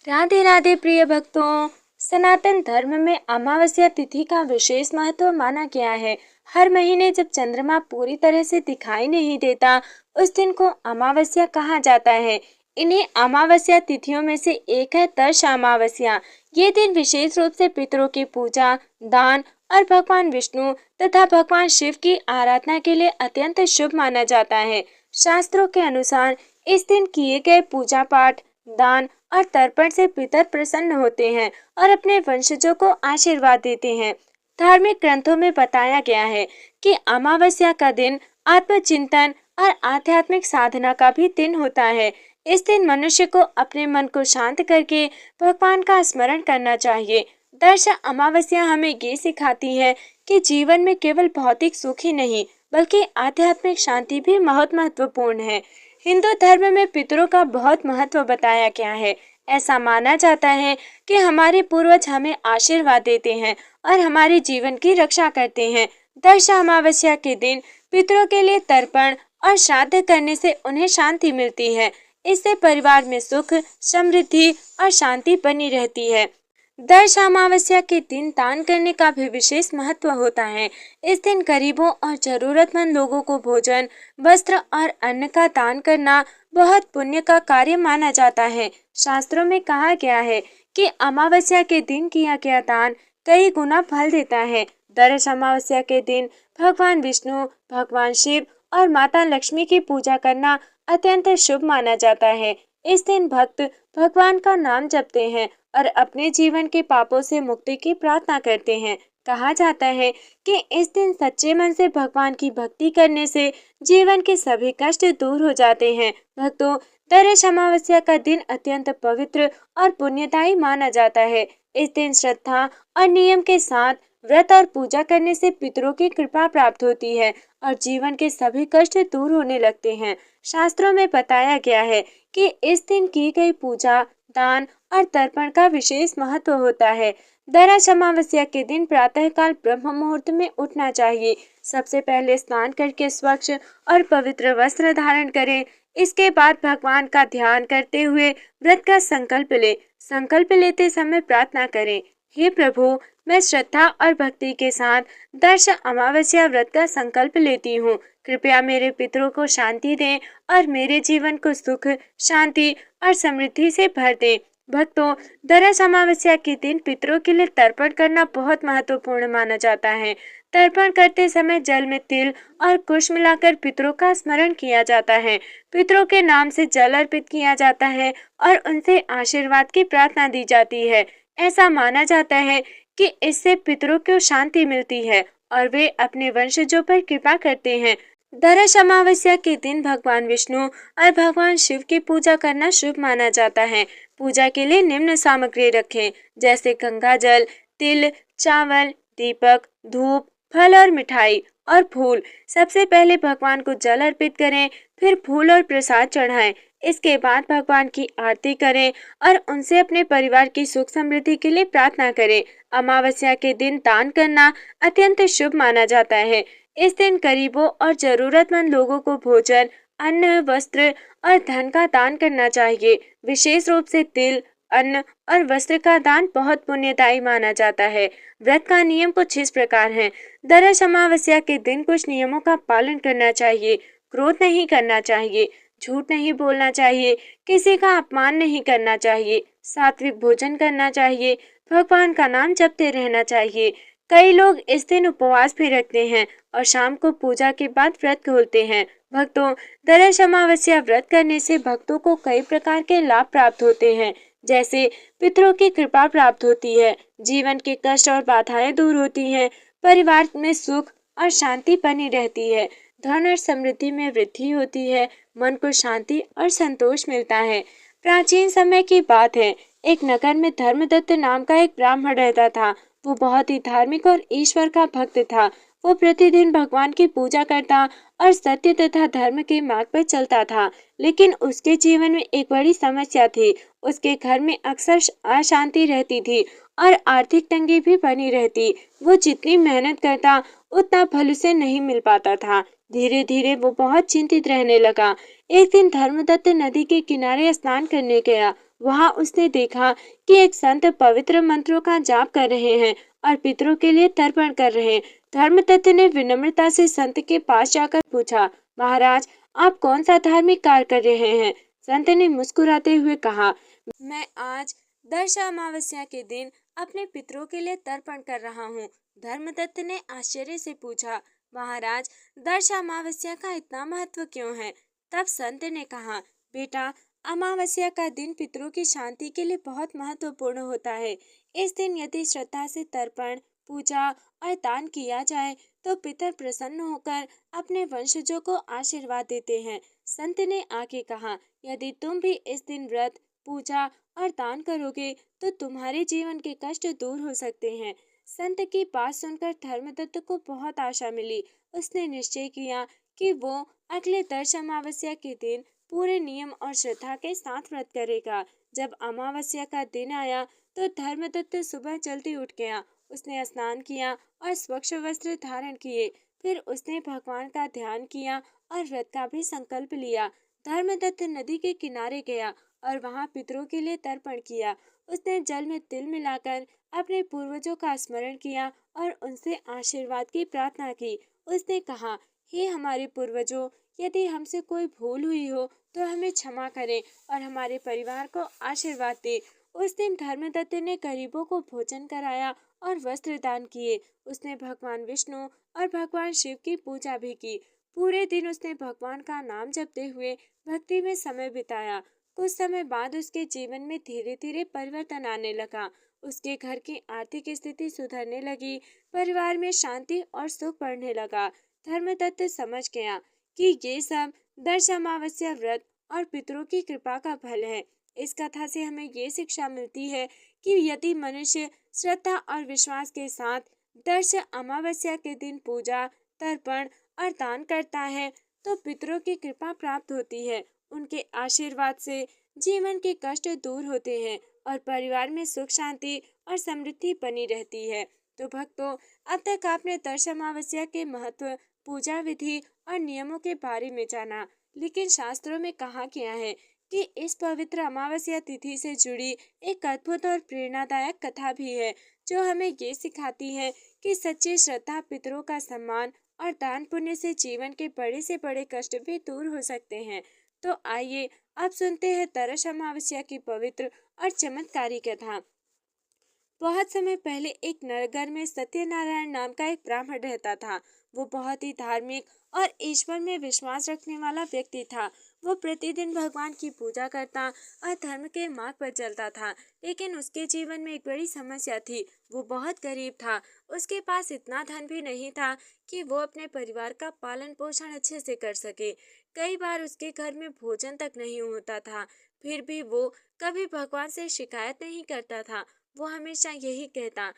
राधे राधे प्रिय भक्तों। सनातन धर्म में अमावस्या तिथि का विशेष महत्व माना गया है। हर महीने जब चंद्रमा पूरी तरह से दिखाई नहीं देता, उस दिन को अमावस्या कहा जाता है। इन्हीं अमावस्या तिथियों में से एक है दर्श अमावस्या। ये दिन विशेष रूप से पितरों की पूजा, दान और भगवान विष्णु तथा भगवान शिव की आराधना के लिए अत्यंत शुभ माना जाता है। शास्त्रों के अनुसार इस दिन किए गए पूजा पाठ, दान और तर्पण से पितर प्रसन्न होते हैं और अपने वंशजों को आशीर्वाद देते हैं। धार्मिक ग्रंथों में बताया गया है कि अमावस्या का दिन आत्मचिंतन और आध्यात्मिक साधना का भी दिन होता है। इस दिन मनुष्य को अपने मन को शांत करके भगवान का स्मरण करना चाहिए। दर्श अमावस्या हमें ये सिखाती है कि जीवन में केवल भौतिक सुख ही नहीं, बल्कि आध्यात्मिक शांति भी बहुत महत्वपूर्ण है। हिंदू धर्म में पितरों का बहुत महत्व बताया गया है। ऐसा माना जाता है कि हमारे पूर्वज हमें आशीर्वाद देते हैं और हमारे जीवन की रक्षा करते हैं। दर्श अमावस्या के दिन पितरों के लिए तर्पण और श्राद्ध करने से उन्हें शांति मिलती है। इससे परिवार में सुख, समृद्धि और शांति बनी रहती है। दर्श अमावस्या के दिन दान करने का भी विशेष महत्व होता है। इस दिन गरीबों और जरूरतमंद लोगों को भोजन, वस्त्र और अन्न का दान करना बहुत पुण्य का कार्य माना जाता है। शास्त्रों में कहा गया है कि अमावस्या के दिन किया गया दान कई गुना फल देता है। दर्श अमावस्या के दिन भगवान विष्णु, भगवान शिव और माता लक्ष्मी की पूजा करना अत्यंत शुभ माना जाता है। इस दिन भक्त भगवान का नाम जपते हैं और अपने जीवन के पापों से मुक्ति की प्रार्थना करते हैं। कहा जाता है कि इस दिन सच्चे मन से भगवान की भक्ति करने से जीवन के सभी कष्ट दूर हो जाते हैं। भक्तों, दर्श अमावस्या का दिन अत्यंत पवित्र और पुण्यदायी माना जाता है। इस दिन श्रद्धा और नियम के साथ व्रत और पूजा करने से पितरों की कृपा प्राप्त होती है और जीवन के सभी कष्ट दूर होने लगते हैं। शास्त्रों में बताया गया है कि इस दिन की गई पूजा, दान और तर्पण का विशेष महत्व होता है। दर्श अमावस्या के दिन प्रातःकाल ब्रह्म मुहूर्त में उठना चाहिए। सबसे पहले स्नान करके स्वच्छ और पवित्र वस्त्र धारण करें। इसके बाद भगवान का ध्यान करते हुए व्रत का संकल्प ले। संकल्प लेते समय प्रार्थना करें, हे प्रभु, मैं श्रद्धा और भक्ति के साथ दर्श अमावस्या व्रत का संकल्प लेती हूँ। कृपया मेरे पितरों को शांति दें और मेरे जीवन को सुख, शांति और समृद्धि से भर दें। भक्तों, दर्श अमावस्या के दिन पितरों के लिए तर्पण करना बहुत महत्वपूर्ण माना जाता है। तर्पण करते समय जल में तिल और कुश मिलाकर पितरों का स्मरण किया जाता है। पितरों के नाम से जल अर्पित किया जाता है और उनसे आशीर्वाद की प्रार्थना दी जाती है। ऐसा माना जाता है कि इससे पितरों को शांति मिलती है और वे अपने वंशजों पर कृपा करते हैं। दर्श अमावस्या के दिन भगवान विष्णु और भगवान शिव की पूजा करना शुभ माना जाता है। पूजा के लिए निम्न सामग्री रखें, जैसे गंगा जल, तिल, चावल, दीपक, धूप, फल और मिठाई और फूल। सबसे पहले भगवान को जल अर्पित करें, फिर फूल और प्रसाद चढ़ाएं। इसके बाद भगवान की आरती करें और उनसे अपने परिवार की सुख समृद्धि के लिए प्रार्थना करें। अमावस्या के दिन दान करना अत्यंत शुभ माना जाता है। इस दिन गरीबों और जरूरतमंद लोगों को भोजन, अन्न, वस्त्र और धन का दान करना चाहिए। विशेष रूप से तिल, अन्न और वस्त्र का दान बहुत पुण्यदायी माना जाता है। व्रत का नियम कुछ इस प्रकार है। दर्श अमावस्या के दिन कुछ नियमों का पालन करना चाहिए। क्रोध नहीं करना चाहिए, झूठ नहीं बोलना चाहिए, किसी का अपमान नहीं करना चाहिए, सात्विक भोजन करना चाहिए, भगवान का नाम जपते रहना चाहिए। कई लोग इस दिन उपवास भी रखते हैं और शाम को पूजा के बाद व्रत खोलते हैं। भक्तों, दर्श अमावस्या व्रत करने से भक्तों को कई प्रकार के लाभ प्राप्त होते हैं, जैसे पितरों की कृपा प्राप्त होती है, जीवन के कष्ट और बाधाएं दूर होती हैं, परिवार में सुख और शांति बनी रहती है, धन और समृद्धि में वृद्धि होती है, मन को शांति और संतोष मिलता है। प्राचीन समय की बात है, एक नगर में धर्मदत्त नाम का एक ब्राह्मण रहता था। वो बहुत ही धार्मिक और ईश्वर का भक्त था। वो प्रतिदिन भगवान की पूजा करता और सत्य तथा धर्म के मार्ग पर चलता था। लेकिन उसके जीवन में एक बड़ी समस्या थी। उसके घर में अक्सर अशांति रहती थी और आर्थिक तंगी भी बनी रहती। वो जितनी मेहनत करता उतना फल उसे नहीं मिल पाता था। धीरे धीरे वो बहुत चिंतित रहने लगा। एक दिन धर्मदत्त नदी के किनारे स्नान करने गया। वहां उसने देखा कि एक संत पवित्र मंत्रों का जाप कर रहे हैं और पितरों के लिए तर्पण कर रहे हैं। धर्मदत्त ने विनम्रता से संत के पास जाकर पूछा, महाराज, आप कौन सा धार्मिक कार्य कर रहे हैं? संत ने मुस्कुराते हुए कहा, मैं आज दर्श अमावस्या के दिन अपने पितरों के लिए तर्पण कर रहा हूँ। धर्मदत्त ने आश्चर्य से पूछा, महाराज, दर्श अमावस्या का इतना महत्व क्यों है? तब संत ने कहा, बेटा, अमावस्या का दिन पितरों की शांति के लिए बहुत महत्वपूर्ण होता है। इस दिन यदि श्रद्धा से तर्पण, पूजा और दान किया जाए तो पितर प्रसन्न होकर अपने वंशजों को आशीर्वाद देते हैं। संत ने आगे कहा, यदि तुम भी इस दिन व्रत, पूजा और दान करोगे तो तुम्हारे जीवन के कष्ट दूर हो सकते हैं। संत की बात सुनकर धर्मदत्त को बहुत आशा मिली। उसने निश्चय किया कि वो अगले दर्श अमावस्या के दिन पूरे नियम और श्रद्धा के साथ व्रत करेगा। जब अमावस्या का दिन आया तो धर्मदत्त सुबह जल्दी उठ गया। उसने स्नान किया और स्वच्छ वस्त्र धारण किए। फिर उसने भगवान का ध्यान किया और व्रत का भी संकल्प लिया। धर्मदत्त नदी के किनारे गया और वहां पितरों के लिए तर्पण किया। उसने जल में तिल मिलाकर अपने पूर्वजों का स्मरण किया और उनसे आशीर्वाद की प्रार्थना की। उसने कहा, हे हमारे पूर्वजों, यदि हमसे कोई भूल हुई हो तो हमें क्षमा करें और हमारे परिवार को आशीर्वाद दे। उस दिन धर्मदत्त ने गरीबों को भोजन कराया और वस्त्र दान किए। उसने भगवान विष्णु और भगवान शिव की पूजा भी की। पूरे दिन उसने भगवान का नाम जपते हुए भक्ति में समय बिताया। कुछ समय बाद उसके जीवन में धीरे धीरे परिवर्तन आने लगा। उसके घर की आर्थिक स्थिति सुधरने लगी, परिवार में शांति और सुख बढ़ने लगा। धर्मदत्त समझ गया कि ये सब दर्श अमावस्या व्रत और पितरों की कृपा का फल है। इस कथा से हमें ये शिक्षा मिलती है कि यदि मनुष्य श्रद्धा और विश्वास के साथ दर्श अमावस्या के दिन पूजा, तर्पण और दान करता है तो पितरों की कृपा प्राप्त होती है। उनके आशीर्वाद से जीवन के कष्ट दूर होते हैं और परिवार में सुख, शांति और समृद्धि बनी रहती है। तो भक्तों, अब तक आपने दर्श अमावस्या के महत्व, पूजा विधि और नियमों के बारे में जाना, लेकिन शास्त्रों में कहा गया है कि इस पवित्र अमावस्या तिथि से जुड़ी एक अद्भुत और प्रेरणादायक कथा भी है, जो हमें ये सिखाती है कि सच्ची श्रद्धा, पितरों का सम्मान और दान पुण्य से जीवन के बड़े से बड़े कष्ट भी दूर हो सकते हैं। तो आइए अब सुनते हैं दर्श अमावस्या की पवित्र और चमत्कारी कथा। बहुत समय पहले एक नगर में सत्यनारायण नाम का एक ब्राह्मण रहता था। वो बहुत ही धार्मिक और ईश्वर में विश्वास रखने वाला व्यक्ति था। वो प्रतिदिन भगवान की पूजा करता और धर्म के मार्ग पर चलता था, लेकिन उसके जीवन में एक बड़ी समस्या थी। वो बहुत गरीब था। उसके पास इतना धन भी नहीं था कि वो अपने परिवार का पालन पोषण अच्छे से कर सके। कई बार उसके घर में भोजन तक नहीं होता था। फिर भी वो कभी भगवान से शिकायत नहीं करता था। वो हमेशा यही कहता,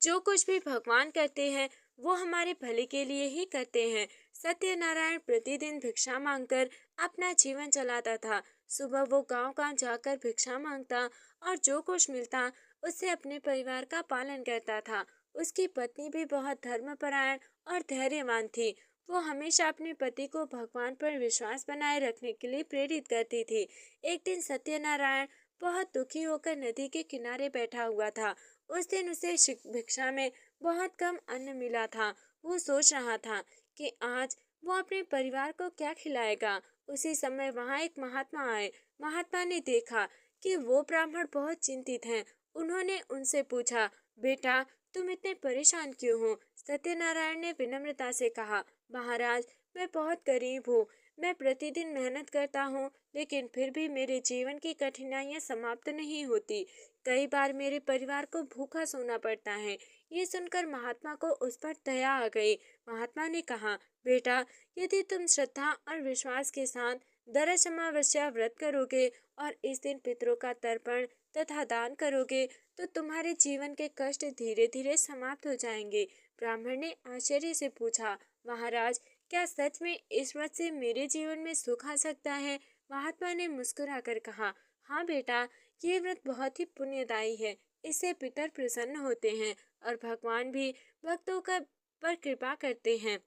जो कुछ भी भगवान करते हैं वो हमारे भले के लिए ही करते हैं। सत्यनारायण प्रतिदिन भिक्षा मांगकर अपना जीवन चलाता था। सुबह वो गांव-गांव जाकर भिक्षा मांगता और जो कुछ मिलता उससे अपने परिवार का पालन करता था। उसकी पत्नी भी बहुत धर्मपरायण और धैर्यवान थी। वो हमेशा अपने पति को भगवान पर विश्वास बनाए रखने के लिए प्रेरित करती थी। एक दिन सत्यनारायण बहुत दुखी होकर नदी के किनारे बैठा हुआ था। उस दिन उसे भिक्षा में बहुत कम अन्न मिला था। वो सोच रहा था कि आज वो अपने परिवार को क्या खिलाएगा। उसी समय वहाँ एक महात्मा आए। महात्मा ने देखा कि वो ब्राह्मण बहुत चिंतित हैं। उन्होंने उनसे पूछा, बेटा, तुम इतने परेशान क्यों हो? सत्यनारायण ने विनम्रता से कहा, महाराज, मैं बहुत गरीब हूँ। मैं प्रतिदिन मेहनत करता हूँ, लेकिन फिर भी मेरे जीवन की कठिनाइयाँ समाप्त नहीं होती। कई बार मेरे परिवार को भूखा सोना पड़ता है। ये सुनकर महात्मा को उस पर दया आ गई। महात्मा ने कहा, बेटा, यदि तुम श्रद्धा और विश्वास के साथ दर्श अमावस्या व्रत करोगे और इस दिन पितरों का तर्पण तथा दान करोगे तो तुम्हारे जीवन के कष्ट धीरे धीरे समाप्त हो जाएंगे। ब्राह्मण ने आश्चर्य से पूछा, महाराज, क्या सच में इस व्रत से मेरे जीवन में सुख आ सकता है? महात्मा ने मुस्कुराकर कहा, हाँ बेटा, ये व्रत बहुत ही पुण्यदायी है। इससे पितर प्रसन्न होते हैं और भगवान भी भक्तों का पर कृपा करते हैं।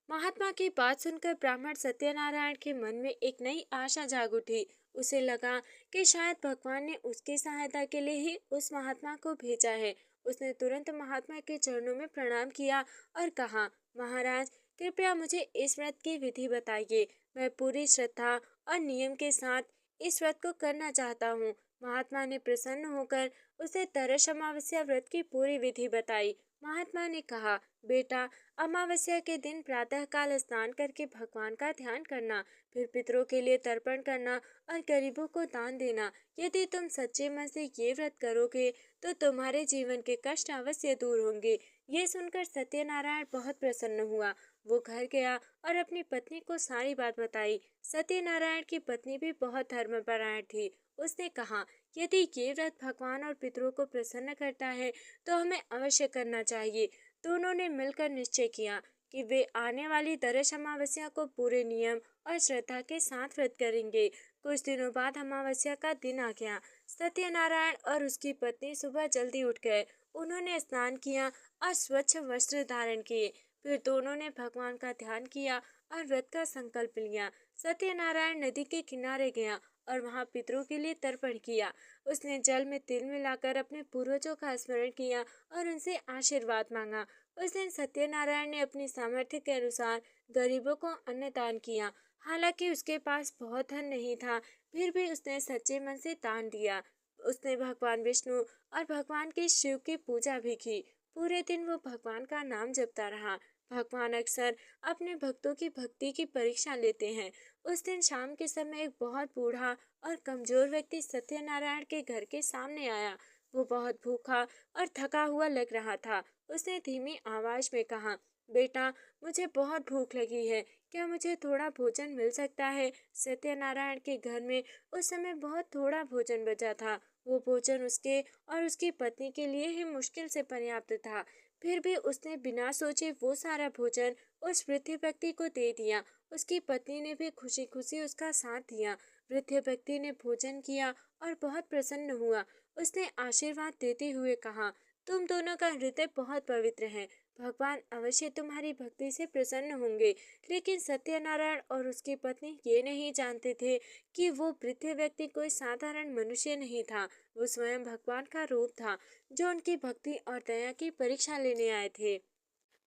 महात्मा की बात सुनकर ब्राह्मण सत्यनारायण के मन में एक नई आशा जाग उठी उसे लगा कि शायद भगवान ने उसकी सहायता के लिए ही उस महात्मा को भेजा है। उसने तुरंत महात्मा के चरणों में प्रणाम किया और कहा, महाराज, कृपया मुझे इस व्रत की विधि बताइए। मैं पूरी श्रद्धा और नियम के साथ इस व्रत को करना चाहता हूँ। महात्मा ने प्रसन्न होकर उसे तरस अमावस्या व्रत की पूरी विधि बताई। महात्मा ने कहा, बेटा, अमावस्या के दिन प्रातःकाल स्नान करके भगवान का ध्यान करना, फिर पितरों के लिए तर्पण करना और गरीबों को दान देना। यदि तुम सच्चे मन से ये व्रत करोगे तो तुम्हारे जीवन के कष्ट अवश्य दूर होंगे। ये सुनकर सत्यनारायण बहुत प्रसन्न हुआ। वो घर गया और अपनी पत्नी को सारी बात बताई। सत्यनारायण की पत्नी भी बहुत धर्मपरायण थी। उसने कहा, यदि ये व्रत भगवान और पितरों को प्रसन्न करता है तो हमें अवश्य करना चाहिए। दोनों ने मिलकर निश्चय किया कि वे आने वाली दरस अमावस्या को पूरे नियम और श्रद्धा के साथ व्रत करेंगे। कुछ दिनों बाद अमावस्या का दिन आ गया। सत्यनारायण और उसकी पत्नी सुबह जल्दी उठ गए। उन्होंने स्नान किया और स्वच्छ वस्त्र धारण किए। फिर दोनों ने भगवान का ध्यान किया और व्रत का संकल्प लिया। सत्यनारायण नदी के किनारे गया और वहां पितरों के लिए तर्पण किया। उसने जल में तिल मिलाकर अपने पूर्वजों का स्मरण किया और उनसे आशीर्वाद मांगा। उस दिन सत्यनारायण ने अपनी सामर्थ्य के अनुसार गरीबों को अन्न दान किया। हालांकि उसके पास बहुत धन नहीं था, फिर भी उसने सच्चे मन से दान दिया। उसने भगवान विष्णु और भगवान के शिव की पूजा भी की। पूरे दिन वो भगवान का नाम जपता रहा। भगवान अक्सर अपने भक्तों की भक्ति की परीक्षा लेते हैं। उस दिन शाम के समय एक बहुत बूढ़ा और कमजोर व्यक्ति सत्यनारायण के घर के सामने आया। वो बहुत भूखा और थका हुआ लग रहा था। उसने धीमी आवाज में कहा, बेटा, मुझे बहुत भूख लगी है, क्या मुझे थोड़ा भोजन मिल सकता है? सत्यनारायण के घर में उस समय बहुत थोड़ा भोजन बचा था। वो भोजन उसके और उसकी पत्नी के लिए ही मुश्किल से पर्याप्त था। फिर भी उसने बिना सोचे वो सारा भोजन उस वृद्ध व्यक्ति को दे दिया। उसकी पत्नी ने भी खुशी खुशी उसका साथ दिया। वृद्ध व्यक्ति ने भोजन किया और बहुत प्रसन्न हुआ। उसने आशीर्वाद देते हुए कहा, तुम दोनों का हृदय बहुत पवित्र है। भगवान अवश्य तुम्हारी भक्ति से प्रसन्न होंगे। लेकिन सत्यनारायण और उसकी पत्नी ये नहीं जानते थे कि वो वृद्ध व्यक्ति कोई साधारण मनुष्य नहीं था। वो स्वयं भगवान का रूप था, जो उनकी भक्ति और दया की परीक्षा लेने आए थे।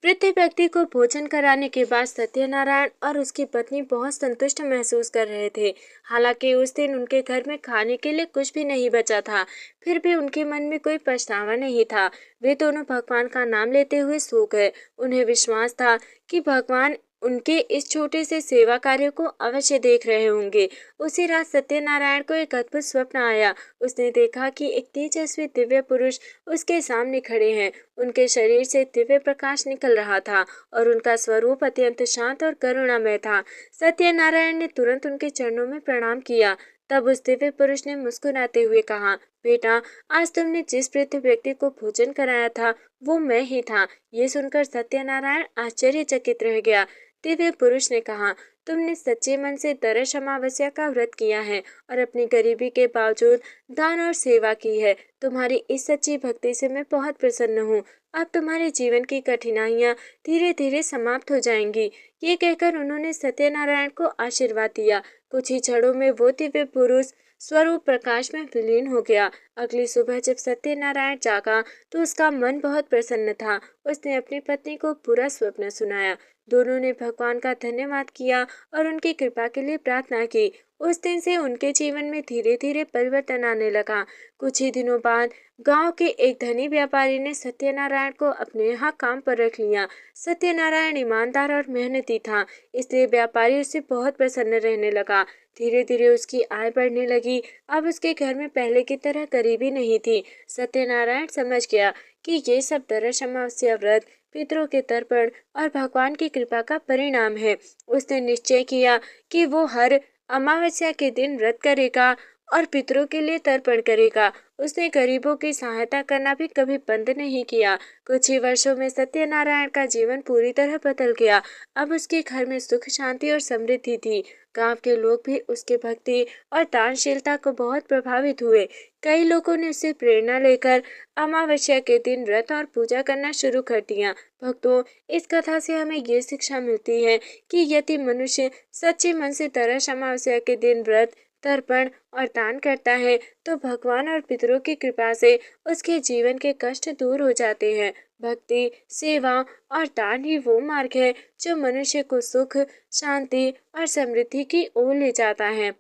वृद्ध व्यक्ति को भोजन कराने के बाद सत्यनारायण और उसकी पत्नी बहुत संतुष्ट महसूस कर रहे थे। हालांकि उस दिन उनके घर में खाने के लिए कुछ भी नहीं बचा था, फिर भी उनके मन में कोई पछतावा नहीं था। वे दोनों भगवान का नाम लेते हुए सो गए। उन्हें विश्वास था कि भगवान उनके इस छोटे से सेवा कार्य को अवश्य देख रहे होंगे। उसी रात सत्यनारायण को एक अद्भुत स्वप्न आया। उसने देखा कि एक तेजस्वी दिव्य पुरुष उसके सामने खड़े हैं। उनके शरीर से दिव्य प्रकाश निकल रहा था और उनका स्वरूप अत्यंत शांत और करुणामय था। सत्यनारायण ने तुरंत उनके चरणों में प्रणाम किया। तब उस दिव्य पुरुष ने मुस्कुराते हुए कहा, बेटा, आज तुमने जिस वृद्ध व्यक्ति को भोजन कराया था वो मैं ही था। ये सुनकर सत्यनारायण आश्चर्यचकित रह गया। दिव्य पुरुष ने कहा, तुमने सच्चे मन से दरस अमावस्या का व्रत किया है और अपनी गरीबी के बावजूद दान और सेवा की है। तुम्हारी इस सच्ची भक्ति से मैं बहुत प्रसन्न हूँ। अब तुम्हारे जीवन की कठिनाइयाँ धीरे धीरे समाप्त हो जाएंगी। ये कहकर उन्होंने सत्यनारायण को आशीर्वाद दिया। कुछ ही क्षणों में वो दिव्य पुरुष स्वरूप प्रकाश में विलीन हो गया। अगली सुबह जब सत्यनारायण जागा तो उसका मन बहुत प्रसन्न था। उसने अपनी पत्नी को पूरा स्वप्न सुनाया। दोनों ने भगवान का धन्यवाद किया और उनकी कृपा के लिए प्रार्थना की। उस दिन से उनके जीवन में धीरे धीरे परिवर्तन आने लगा। कुछ ही दिनों बाद गांव के एक धनी व्यापारी ने सत्यनारायण को अपने यहाँ काम पर रख लिया। सत्यनारायण ईमानदार और मेहनती था, इसलिए व्यापारी उससे बहुत प्रसन्न रहने लगा। धीरे धीरे उसकी आय बढ़ने लगी। अब उसके घर में पहले की तरह गरीबी नहीं थी। सत्यनारायण समझ गया कि ये सब दरस अमावस्या व्रत, पितरों के तर्पण और भगवान की कृपा का परिणाम है। उसने निश्चय किया कि वो हर अमावस्या के दिन व्रत करेगा और पितरों के लिए तर्पण करेगा। उसने गरीबों की सहायता करना भी कभी बंद नहीं किया। कुछ ही वर्षों में सत्यनारायण का जीवन पूरी तरह बदल गया। अब उसके घर में सुख, शांति और समृद्धि थी। गांव के लोग भी उसके भक्ति और दानशीलता को बहुत प्रभावित हुए। कई लोगों ने उससे प्रेरणा लेकर अमावस्या के दिन व्रत और पूजा करना शुरू कर दिया। भक्तों, इस कथा से हमें ये शिक्षा मिलती है कि यदि मनुष्य सच्चे मन से दरस अमावस्या के दिन व्रत, तर्पण और दान करता है तो भगवान और पितरों की कृपा से उसके जीवन के कष्ट दूर हो जाते हैं। भक्ति, सेवा और दान ही वो मार्ग है जो मनुष्य को सुख, शांति और समृद्धि की ओर ले जाता है।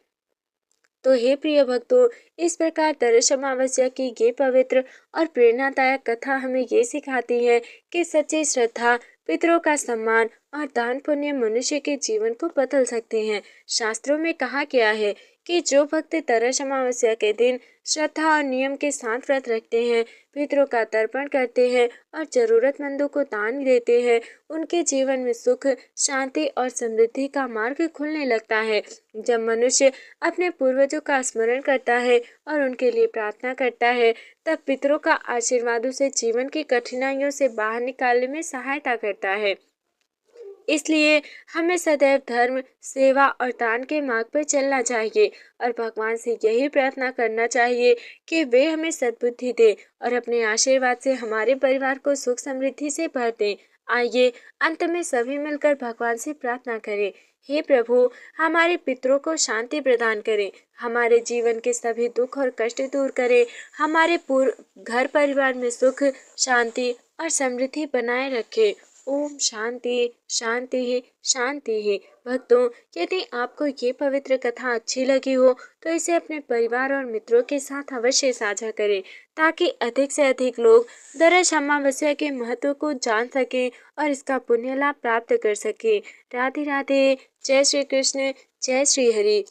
तो हे प्रिय भक्तों, इस प्रकार तरस अमावस्या की ये पवित्र और प्रेरणादायक कथा हमें ये सिखाती है कि सच्ची श्रद्धा, पितरों का सम्मान और दान पुण्य मनुष्य के जीवन को बदल सकते हैं। शास्त्रों में कहा गया है कि जो भक्त तरस अमावस्या के दिन श्रद्धा और नियम के साथ व्रत रखते हैं, पितरों का तर्पण करते हैं और जरूरतमंदों को दान देते हैं, उनके जीवन में सुख, शांति और समृद्धि का मार्ग खुलने लगता है। जब मनुष्य अपने पूर्वजों का स्मरण करता है और उनके लिए प्रार्थना करता है, तब पितरों का आशीर्वाद उसे जीवन की कठिनाइयों से बाहर निकालने में सहायता करता है। इसलिए हमें सदैव धर्म, सेवा और दान के मार्ग पर चलना चाहिए और भगवान से यही प्रार्थना करना चाहिए कि वे हमें सद्बुद्धि दे और अपने आशीर्वाद से हमारे परिवार को सुख समृद्धि से भर दें। आइए अंत में सभी मिलकर भगवान से प्रार्थना करें। हे प्रभु, हमारे पितरों को शांति प्रदान करें, हमारे जीवन के सभी दुख और कष्ट दूर करें, हमारे पूर्ण घर परिवार में सुख, शांति और समृद्धि बनाए रखें। ओम शांति शांति ही शांति ही। भक्तों, यदि आपको ये पवित्र कथा अच्छी लगी हो तो इसे अपने परिवार और मित्रों के साथ अवश्य साझा करें ताकि अधिक से अधिक लोग दरस अमावस्या के महत्व को जान सकें और इसका पुण्य लाभ प्राप्त कर सकें। राधे राधे। जय श्री कृष्ण, जय श्री हरि।